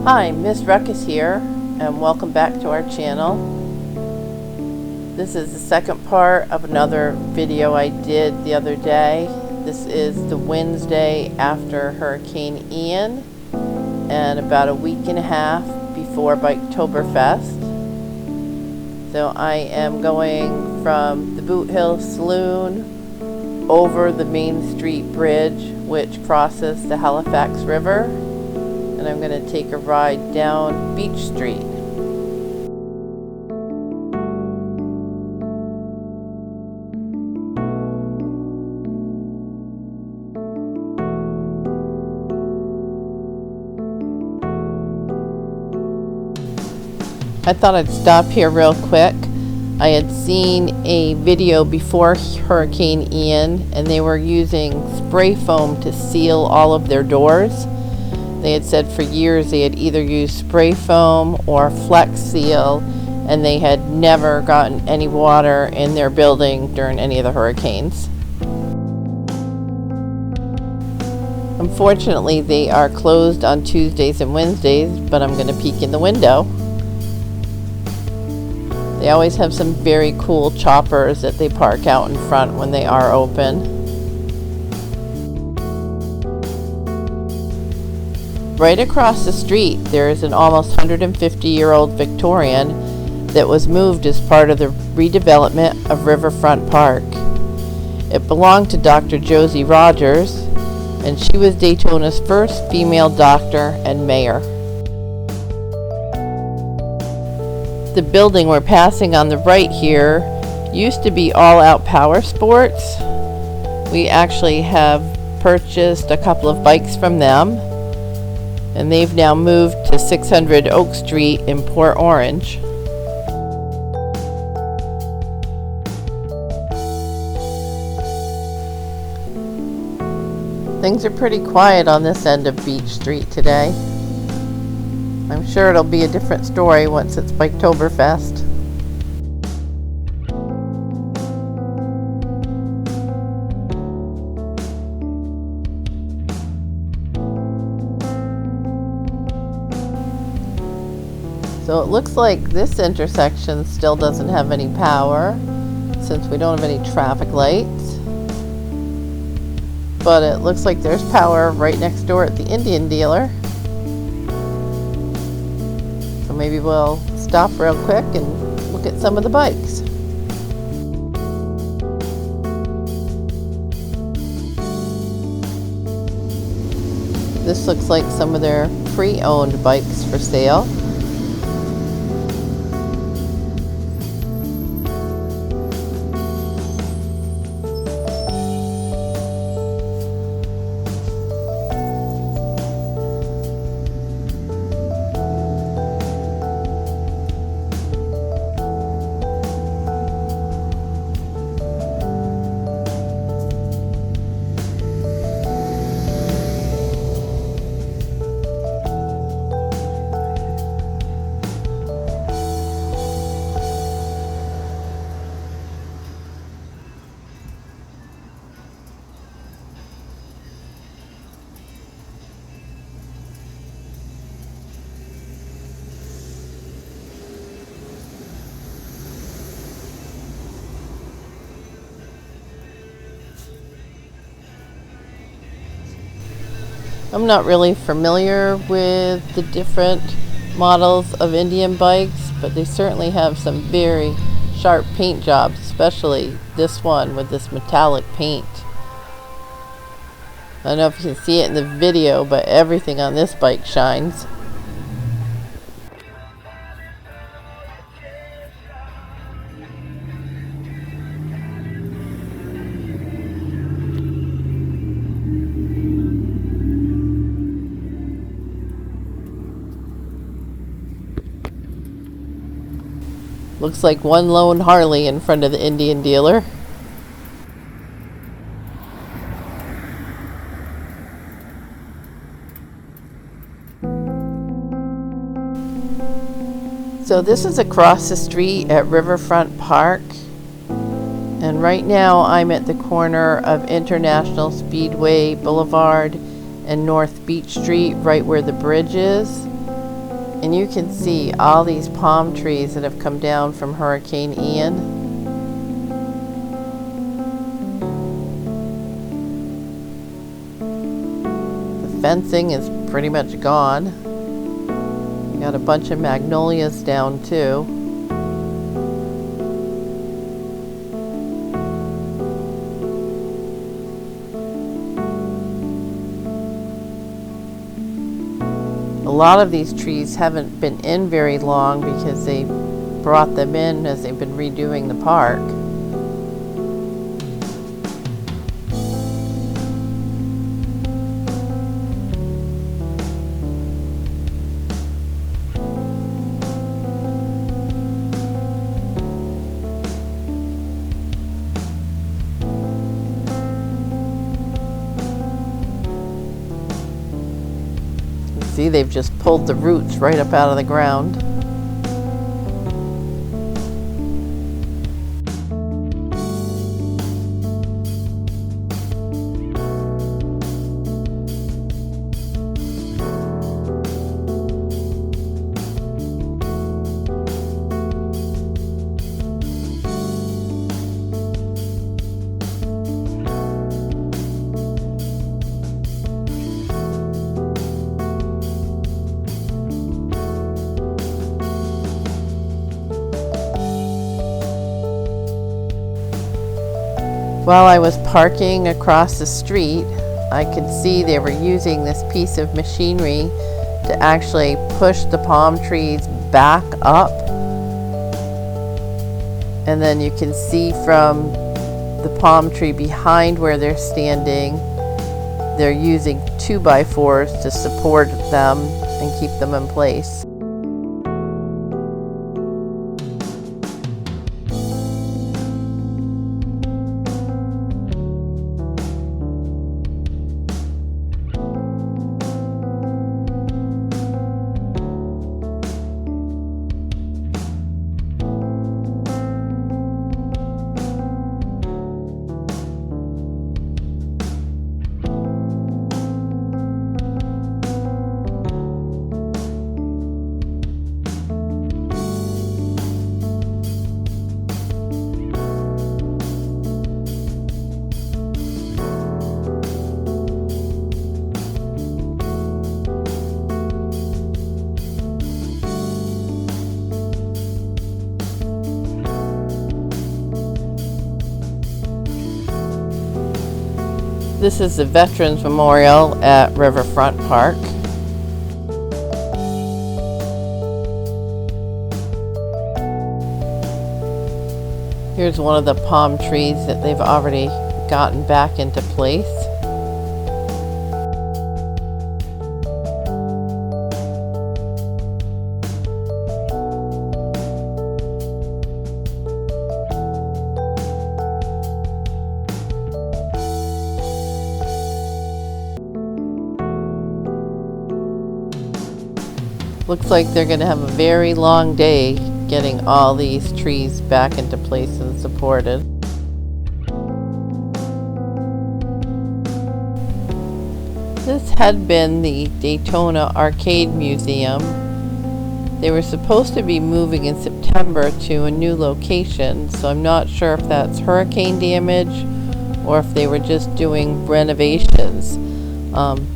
Hi, Miss Ruckus here, and welcome back to our channel. This is the second part of another video I did the other day. This is the Wednesday after Hurricane Ian and about a week and a half before Biketoberfest. So I am going from the Boot Hill Saloon over the Main Street Bridge, which crosses the Halifax River, and I'm going to take a ride down Beach Street. I thought I'd stop here real quick. I had seen a video before Hurricane Ian, and they were using spray foam to seal all of their doors. They had said for years they had either used spray foam or Flex Seal, and they had never gotten any water in their building during any of the hurricanes. Unfortunately, they are closed on Tuesdays and Wednesdays, but I'm going to peek in the window. They always have some very cool choppers that they park out in front when they are open. Right across the street, there is an almost 150-year-old Victorian that was moved as part of the redevelopment of Riverfront Park. It belonged to Dr. Josie Rogers, and she was Daytona's first female doctor and mayor. The building we're passing on the right here used to be All Out Power Sports. We actually have purchased a couple of bikes from them, and they've now moved to 600 Oak Street in Port Orange. Things are pretty quiet on this end of Beach Street today. I'm sure it'll be a different story once it's Biketoberfest. So it looks like this intersection still doesn't have any power since we don't have any traffic lights. But it looks like there's power right next door at the Indian dealer. Maybe we'll stop real quick and look at some of the bikes. This looks like some of their pre-owned bikes for sale. I'm not really familiar with the different models of Indian bikes, but they certainly have some very sharp paint jobs, especially this one with this metallic paint. I don't know if you can see it in the video, but everything on this bike shines. Looks like one lone Harley in front of the Indian dealer. So this is across the street at Riverfront Park, and right now I'm at the corner of International Speedway Boulevard and North Beach Street, right where the bridge is. And you can see all these palm trees that have come down from Hurricane Ian. The fencing is pretty much gone. We got a bunch of magnolias down too. A lot of these trees haven't been in very long because they brought them in as they've been redoing the park. See, they've just pulled the roots right up out of the ground. While I was parking across the street, I could see they were using this piece of machinery to actually push the palm trees back up. And then you can see from the palm tree behind where they're standing, they're using 2x4s to support them and keep them in place. This is the Veterans Memorial at Riverfront Park. Here's one of the palm trees that they've already gotten back into place. Looks like they're going to have a very long day getting all these trees back into place and supported. This had been the Daytona Arcade Museum. They were supposed to be moving in September to a new location, so I'm not sure if that's hurricane damage or if they were just doing renovations.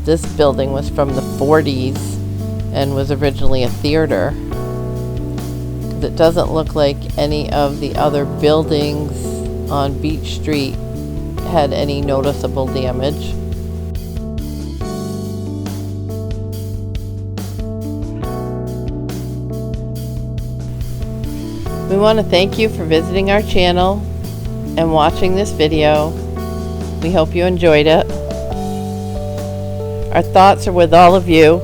This building was from the 40s. And was originally a theater. It doesn't look like any of the other buildings on Beach Street had any noticeable damage. We want to thank you for visiting our channel and watching this video. We hope you enjoyed it. Our thoughts are with all of you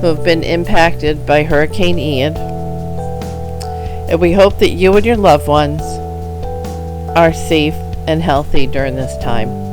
who have been impacted by Hurricane Ian, and we hope that you and your loved ones are safe and healthy during this time.